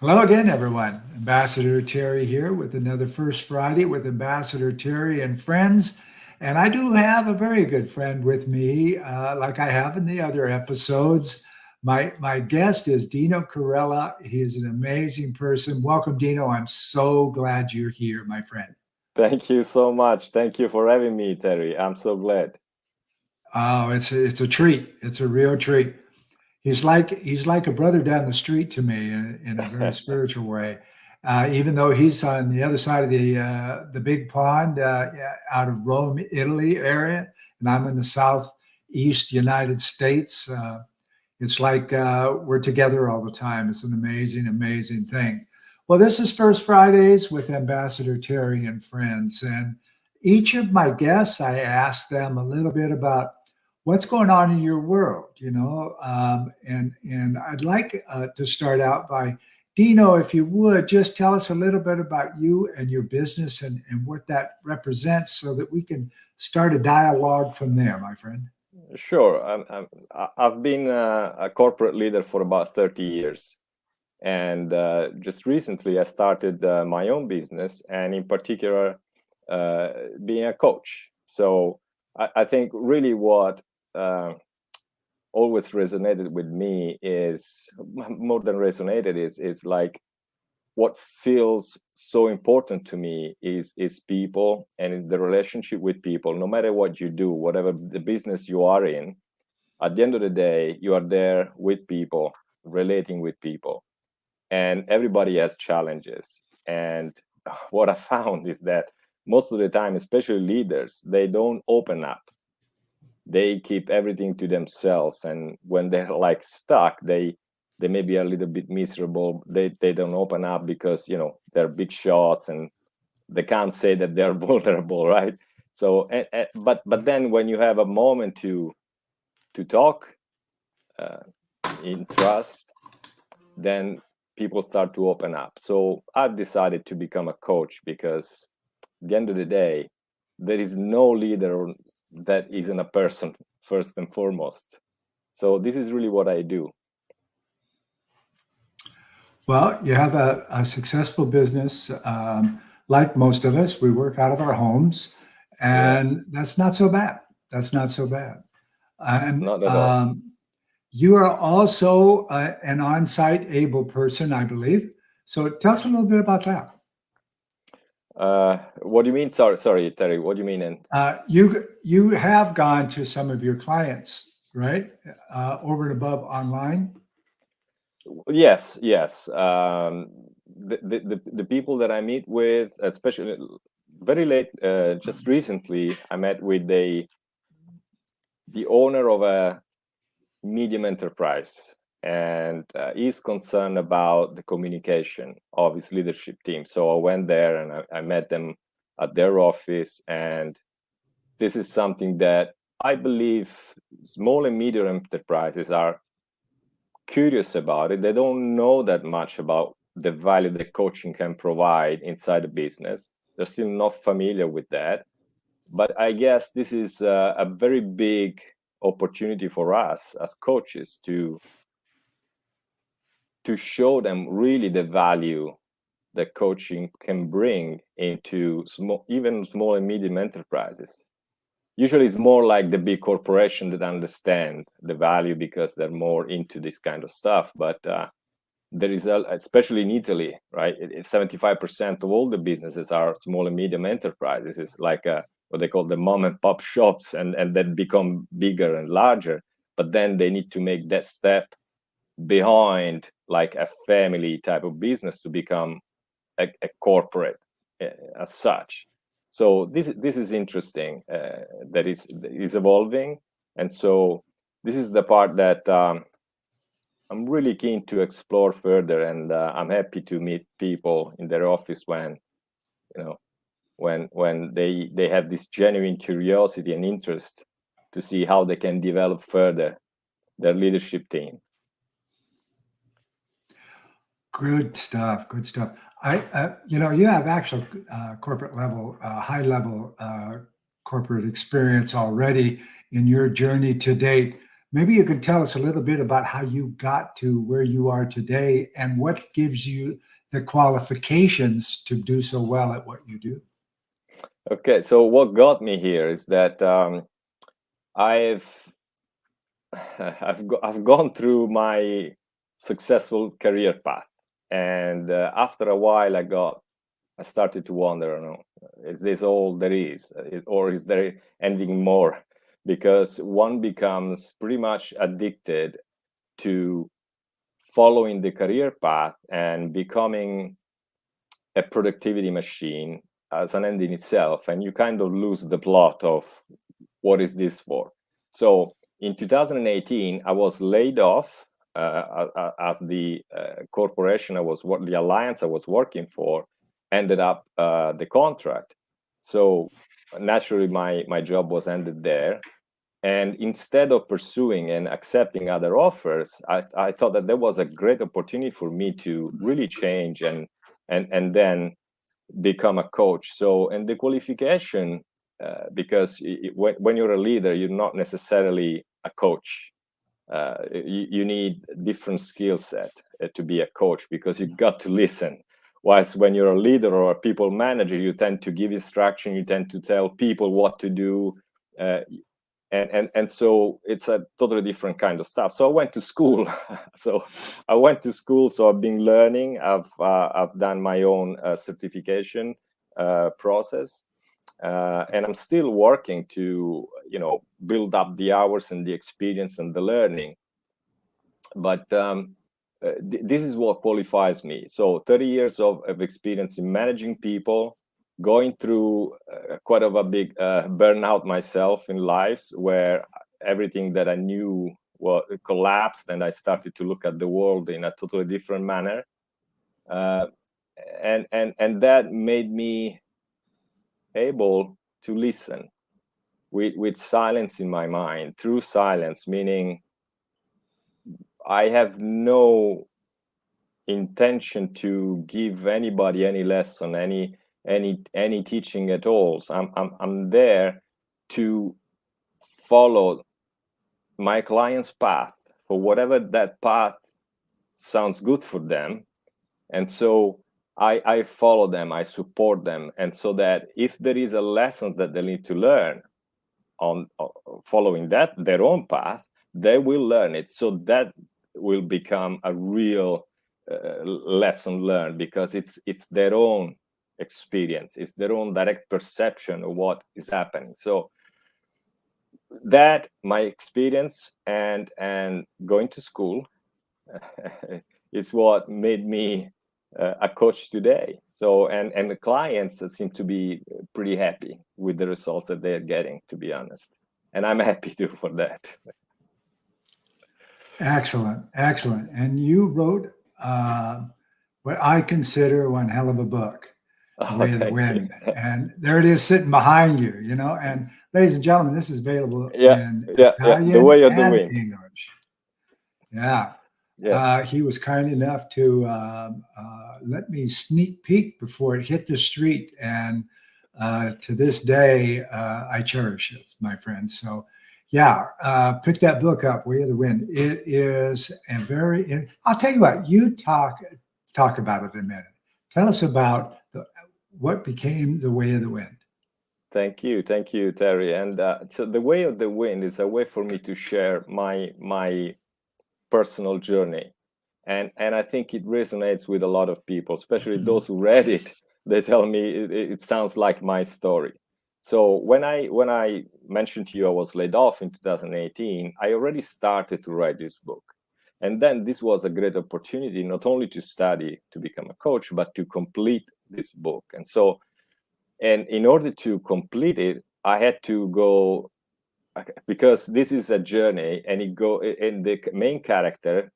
Hello again, everyone. Ambassador Terry here with another First Friday with Ambassador Terry and friends. And I do have a very good friend with me, like I have in the other episodes. My guest is Dino Carella. He is an amazing person. Welcome, Dino. I'm so glad you're here, my friend. Thank you so much. Thank you for having me, Terry. I'm so glad. Oh, it's a treat. It's a real treat. He's like a brother down the street to me in a very spiritual way. Even though he's on the other side of the big pond, yeah, out of Rome, Italy area, and I'm in the southeast United States. It's like we're together all the time. It's an amazing, amazing thing. Well, this is First Fridays with Ambassador Terry and friends, and each of my guests, I ask them a little bit about what's going on in your world, and I'd like to start out by Dino, if you would, just tell us a little bit about you and your business and what that represents, so that we can start a dialogue from there, my friend. Sure. I've been a corporate leader for about 30 years. And just recently, I started my own business, and in particular, being a coach. So I think really what always resonated with me is more than resonated is like what feels so important to me is people and the relationship with people. No matter what you do, whatever the business you are in, at the end of the day, you are there with people, relating with people, and everybody has challenges. And what I found is that most of the time, especially leaders, they don't open up. They keep everything to themselves, and when they're like stuck, they may be a little bit miserable. They don't open up because they're big shots and they can't say that they're vulnerable, right? So but then when you have a moment to talk uh, in trust, then people start to open up. So I've decided to become a coach because at the end of the day, there is no leader that isn't a person first and foremost. So this is really what I do. Well, you have a successful business. Like most of us, we work out of our homes, Yeah, and that's not so bad. That's not so bad. And not at all. you are also an on-site able person, I believe. So tell us a little bit about that. What do you mean? Sorry, Terry. What do you mean? And You have gone to some of your clients, right? Over and above online. yes, yes. The people that I meet with, especially very late, just recently, I met with the owner of a medium enterprise, and he's concerned about the communication of his leadership team. So I went there and I met them at their office, and this is something that I believe small and medium enterprises are curious about it. They don't know that much about the value that coaching can provide inside the business. They're still not familiar with that. But I guess this is a very big opportunity for us as coaches to show them really the value that coaching can bring into even small and medium enterprises. Usually it's more like the big corporation that understand the value because they're more into this kind of stuff. But there is especially in Italy, right? 75% of all the businesses are small and medium enterprises. It's like what they call the mom and pop shops, and then become bigger and larger. But then they need to make that step behind like a family type of business to become a corporate as such. So this is interesting, that is evolving. And so this is the part that I'm really keen to explore further, and I'm happy to meet people in their office when you know when they have this genuine curiosity and interest to see how they can develop further their leadership team. Good stuff. Good stuff. You have actual corporate level, high level corporate experience already in your journey to date. Maybe you could tell us a little bit about how you got to where you are today and what gives you the qualifications to do so well at what you do. Okay, so what got me here is that I've I've gone through my successful career path, and after a while, I started to wonder, you know, is this all there is, or is there anything more? Because one becomes pretty much addicted to following the career path and becoming a productivity machine as an end in itself, and you kind of lose the plot of what is this for. So in 2018, I was laid off as the corporation the alliance I was working for ended up the contract. So naturally, my job was ended there. And instead of pursuing and accepting other offers, I thought that there was a great opportunity for me to really change and then become a coach. So, and the qualification, because when you're a leader, you're not necessarily a coach. You need different skill set to be a coach, because you got to listen. Whilst when you're a leader or a people manager, you tend to give instruction, you tend to tell people what to do. And so it's a totally different kind of stuff. So I went to school. So I've been learning. I've done my own certification process, and I'm still working to, you know, build up the hours and the experience and the learning. But this is what qualifies me. So 30 years of experience in managing people, going through quite of a big burnout myself in lives, where everything that I knew collapsed, and I started to look at the world in a totally different manner. And that made me able to listen with silence in my mind, true silence, meaning I have no intention to give anybody any lesson, any teaching at all. So I'm there to follow my client's path, for whatever that path sounds good for them. And so I follow them, I support them, and so that if there is a lesson that they need to learn on following that their own path, they will learn it. So that will become a real lesson learned, because it's their own experience, it's their own direct perception of what is happening. So that my experience and going to school is what made me a coach today. So and the clients seem to be pretty happy with the results that they're getting, to be honest, and I'm happy too for that. Excellent, excellent. And you wrote what I consider one hell of a book, The Oh, Way of the thank you. Wind. And there it is sitting behind you, you know. And ladies and gentlemen, this is available Yeah, in yeah, The Italian Way of the and Wind. English. Yeah. Yes. He was kind enough to let me sneak peek before it hit the street. And to this day, I cherish it, my friends. So, yeah, pick that book up, Way of the Wind. It is a very. I'll tell you what. You talk about it in a minute. Tell us about what became the Way of the Wind. Thank you, Terry. And so The Way of the Wind is a way for me to share my personal journey, and I think it resonates with a lot of people, especially those who read it. They tell me it sounds like my story. So when I mentioned to you I was laid off in 2018, I already started to write this book, and then this was a great opportunity not only to study to become a coach, but to complete this book. And in order to complete it, I had to go, because this is a journey, and the main character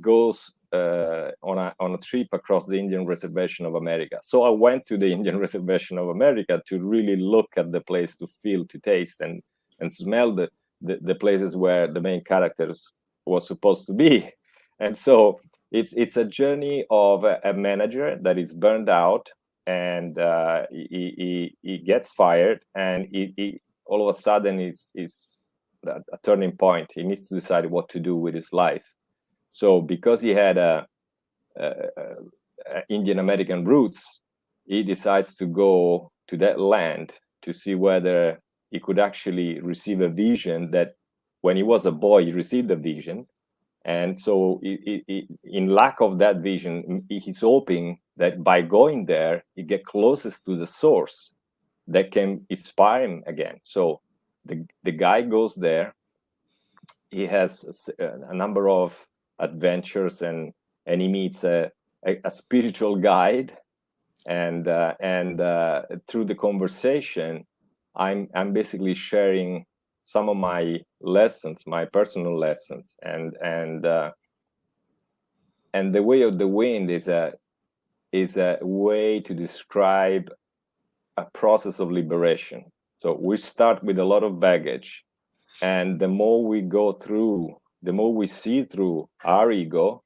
goes on a trip across the Indian Reservation of America. So I went to the Indian Reservation of America to really look at the place, to feel, to taste, and smell the places where the main characters was supposed to be. And so it's a journey of a manager that is burned out, and he gets fired, and he all of a sudden is a turning point. He needs to decide what to do with his life. So because he had a Indian American roots, he decides to go to that land to see whether he could actually receive a vision that when he was a boy, he received a vision. And so in lack of that vision, he's hoping that by going there, he get closest to the source that can inspire him again. So the guy goes there. He has a number of adventures, and he meets a spiritual guide, and through the conversation, I'm basically sharing some of my lessons, my personal lessons, and the way of the wind is a way to describe a process of liberation. So we start with a lot of baggage, and the more we go through, the more we see through our ego,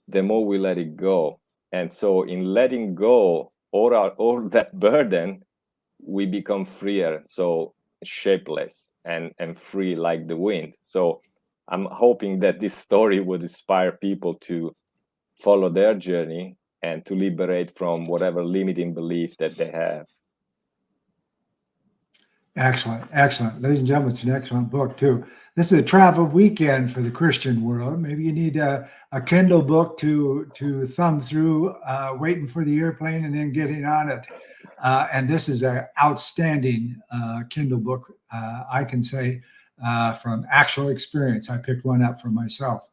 the more we let it go. And so in letting go all that burden, we become freer, so shapeless and free like the wind. So I'm hoping that this story would inspire people to follow their journey and to liberate from whatever limiting belief that they have. Excellent, excellent. Ladies and gentlemen, it's an excellent book too. This is a travel weekend for the Christian world. Maybe you need a Kindle book to thumb through, waiting for the airplane and then getting on it. And this is an outstanding Kindle book, I can say, from actual experience. I picked one up for myself.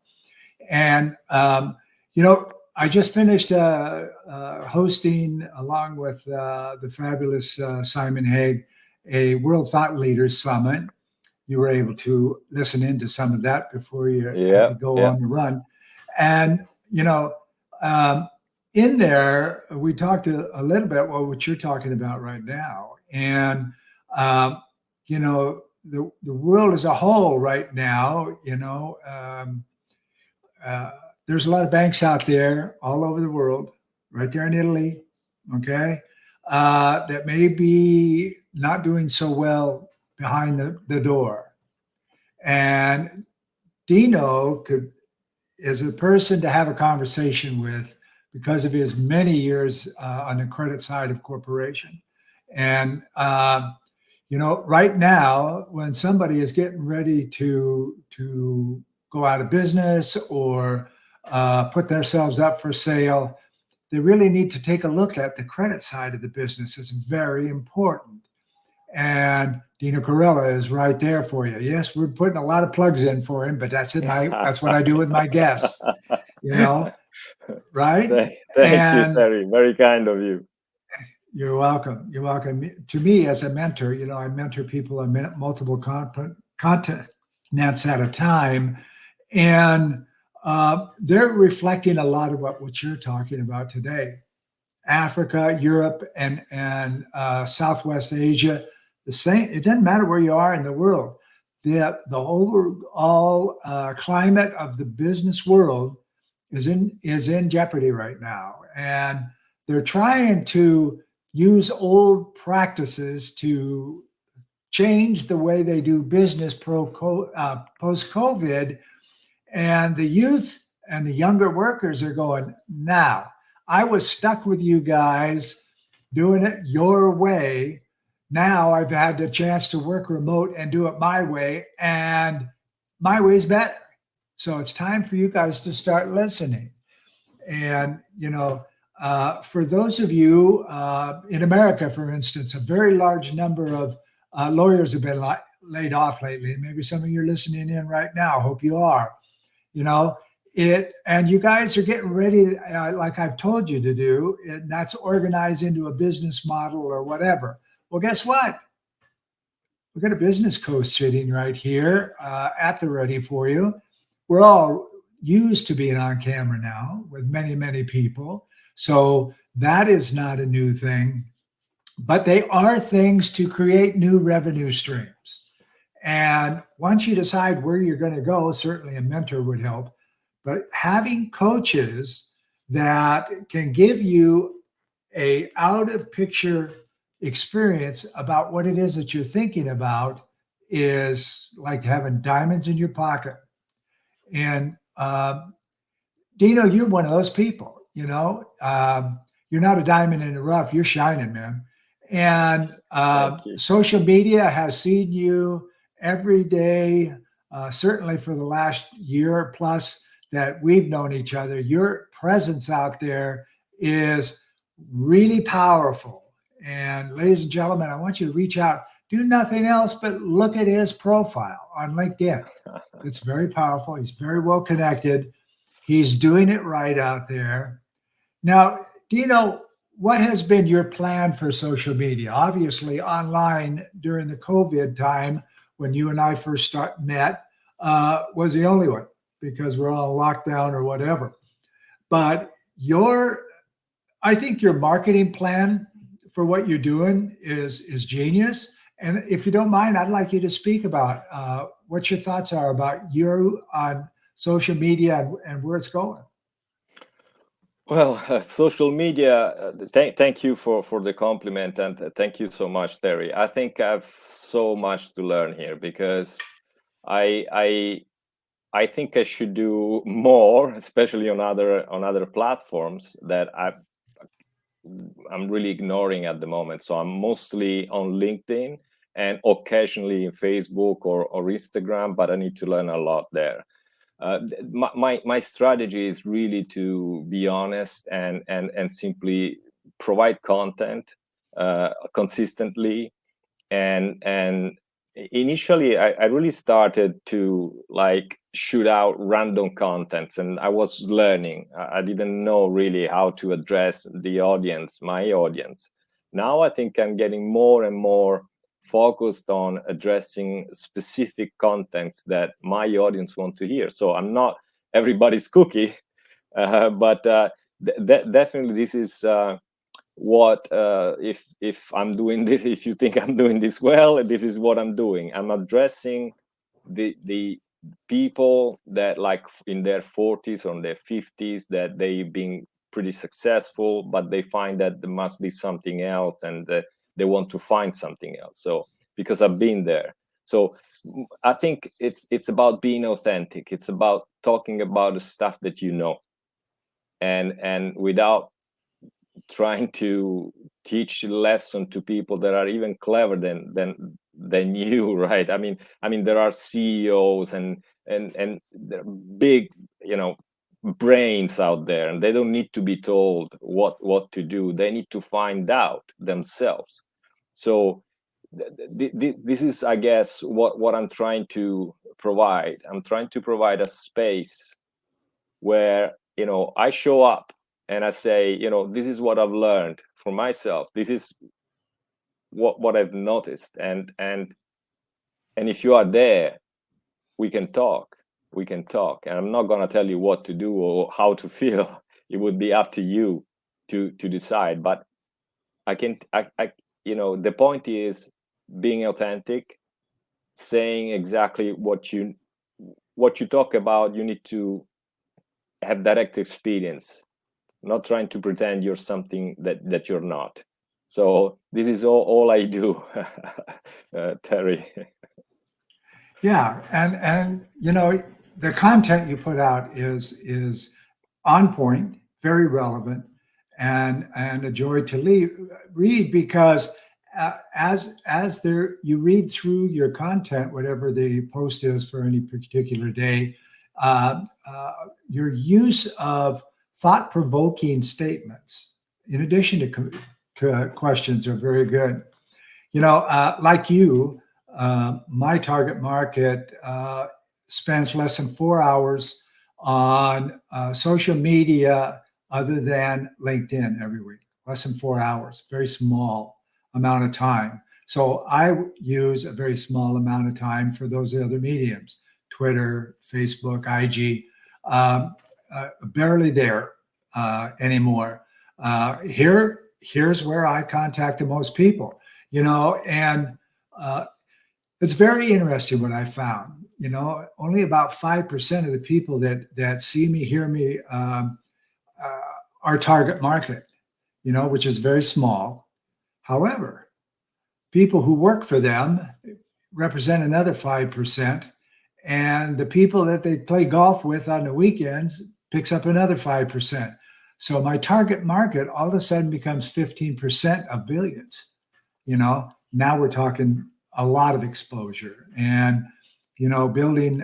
And, I just finished hosting, along with the fabulous Simon Haig, a World Thought Leaders Summit. You were able to listen into some of that before you had to go on the run. And, in there, we talked a little bit about what you're talking about right now. And, the world as a whole right now, there's a lot of banks out there all over the world, right there in Italy, okay, that may be not doing so well behind the door. And Dino is a person to have a conversation with because of his many years on the credit side of corporation. And, right now, when somebody is getting ready to go out of business or put themselves up for sale, they really need to take a look at the credit side of the business. It's very important. And Dino Carella is right there for you. Yes, we're putting a lot of plugs in for him, but that's it. That's what I do with my guests, right? Thank you, Terry. Very kind of you. You're welcome. You're welcome. To me, as a mentor, I mentor people on multiple continents at a time. And they're reflecting a lot of what you're talking about today. Africa, Europe, and Southwest Asia, the same. It doesn't matter where you are in the world. The overall climate of the business world is in jeopardy right now, and they're trying to use old practices to change the way they do business post-COVID. And the youth and the younger workers are going, now, I was stuck with you guys doing it your way. Now I've had the chance to work remote and do it my way, and my way's better. So it's time for you guys to start listening. And, for those of you in America, for instance, a very large number of lawyers have been laid off lately. Maybe some of you are listening in right now. Hope you are. And you guys are getting ready, like I've told you to do, and that's organize into a business model or whatever. Well, guess what? We've got a business coach sitting right here at the ready for you. We're all used to being on camera now with many, many people. So that is not a new thing, but they are things to create new revenue streams. And once you decide where you're going to go, certainly a mentor would help. But having coaches that can give you a out of picture experience about what it is that you're thinking about is like having diamonds in your pocket. And Dino, you're one of those people, you're not a diamond in the rough, you're shining, man. And Thank you. social media has seen you every day, certainly for the last year plus that we've known each other. Your presence out there is really powerful. And ladies and gentlemen, I want you to reach out, do nothing else but look at his profile on LinkedIn. It's very powerful. He's very well connected. He's doing it right out there. Now, Dino, what has been your plan for social media? Obviously, online during the COVID time when you and I first met was the only one because we're all lockdown or whatever. But I think your marketing plan for what you're doing is genius. And if you don't mind, I'd like you to speak about what your thoughts are about you on social media and where it's going. Well, social media. Thank you for the compliment, and thank you so much, Terry. I think I've so much to learn here because I think I should do more, especially on other platforms that I'm really ignoring at the moment. So I'm mostly on LinkedIn and occasionally in Facebook or Instagram, but I need to learn a lot there. My strategy is really to be honest and simply provide content consistently. And initially I really started to like shoot out random contents, and I was learning. I didn't know really how to address my audience. Now I think I'm getting more and more focused on addressing specific content that my audience want to hear. So I'm not everybody's cookie, but definitely this is what if I'm doing this. If you think I'm doing this well, this is what I'm doing. I'm addressing the people that like in their 40s or in their 50s that they've been pretty successful, but they find that there must be something else, and they want to find something else. So because I've been there, so I think it's about being authentic. It's about talking about the stuff that you know, and without trying to teach lesson to people that are even clever than you, right? I mean there are CEOs and they're big, brains out there, and they don't need to be told what to do. They need to find out themselves. So this is, I guess, what I'm trying to provide. I'm trying to provide a space where I show up and I say, this is what I've learned for myself. This is what I've noticed, and if you are there, we can talk. And I'm not going to tell you what to do or how to feel. It would be up to you to decide. But the point is being authentic, saying exactly what you talk about. You need to have direct experience, not trying to pretend you're something that you're not. So this is all I do, Terry. Yeah, and the content you put out is on point, very relevant, and a joy to read because as you read through your content, whatever the post is for any particular day, your use of thought-provoking statements, in addition to questions, are very good. Like you, my target market spends less than 4 hours on social media other than LinkedIn every week. Less than 4 hours, very small amount of time. So I use a very small amount of time for those other mediums: Twitter, Facebook, IG. Barely there anymore. Here's where I contact the most people, and it's very interesting what I found. Only about 5% of the people that see me, hear me, are target market, which is very small. However, people who work for them, represent another 5%. And the people that they play golf with on the weekends picks up another 5%. So my target market all of a sudden becomes 15% of billions. Now we're talking a lot of exposure. And, building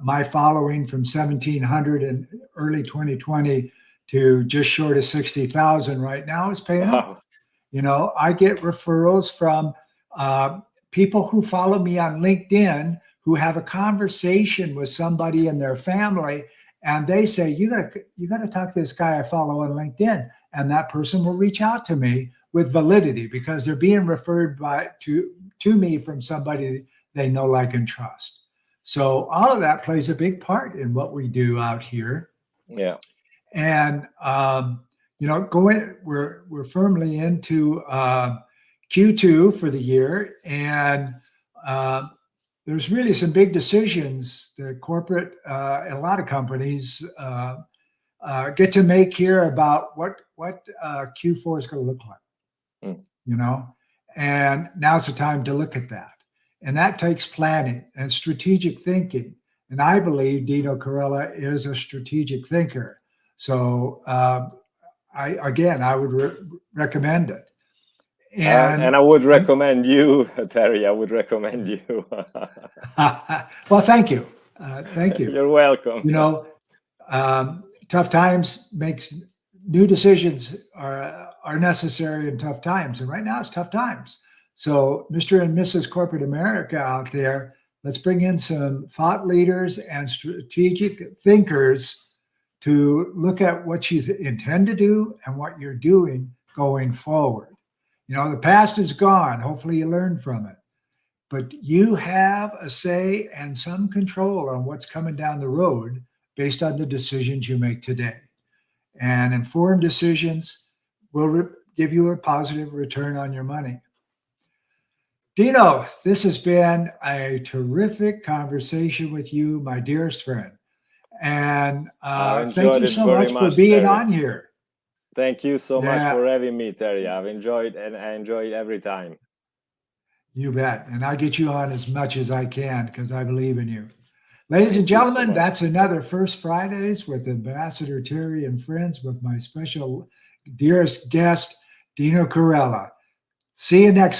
my following from 1,700 in early 2020 to just short of 60,000 right now is paying off. I get referrals from people who follow me on LinkedIn who have a conversation with somebody in their family, and they say, you got to talk to this guy I follow on LinkedIn. And that person will reach out to me with validity because they're being referred to me from somebody they know, like, and trust. So all of that plays a big part in what we do out here. Yeah. And, we're firmly into Q2 for the year. And there's really some big decisions that corporate, a lot of companies get to make here about what Q4 is going to look like, and now's the time to look at that. And that takes planning and strategic thinking. And I believe Dino Carella is a strategic thinker. So I would recommend it. And I would recommend you, Terry. I would recommend you. Well, thank you. Thank you. You're welcome. Tough times makes new decisions are necessary in tough times. And right now it's tough times. So Mr. and Mrs. Corporate America out there, let's bring in some thought leaders and strategic thinkers to look at what you intend to do and what you're doing going forward. The past is gone. Hopefully you learn from it. But you have a say and some control on what's coming down the road based on the decisions you make today. And informed decisions will give you a positive return on your money. Dino, this has been a terrific conversation with you, my dearest friend. And thank you so much for being on here. Thank you so much for having me, Terry. I've enjoyed, and I enjoy it every time. You bet. And I get you on as much as I can because I believe in you. Ladies and gentlemen, that's another First Fridays with Ambassador Terry and friends with my special dearest guest, Dino Carella. See you next month.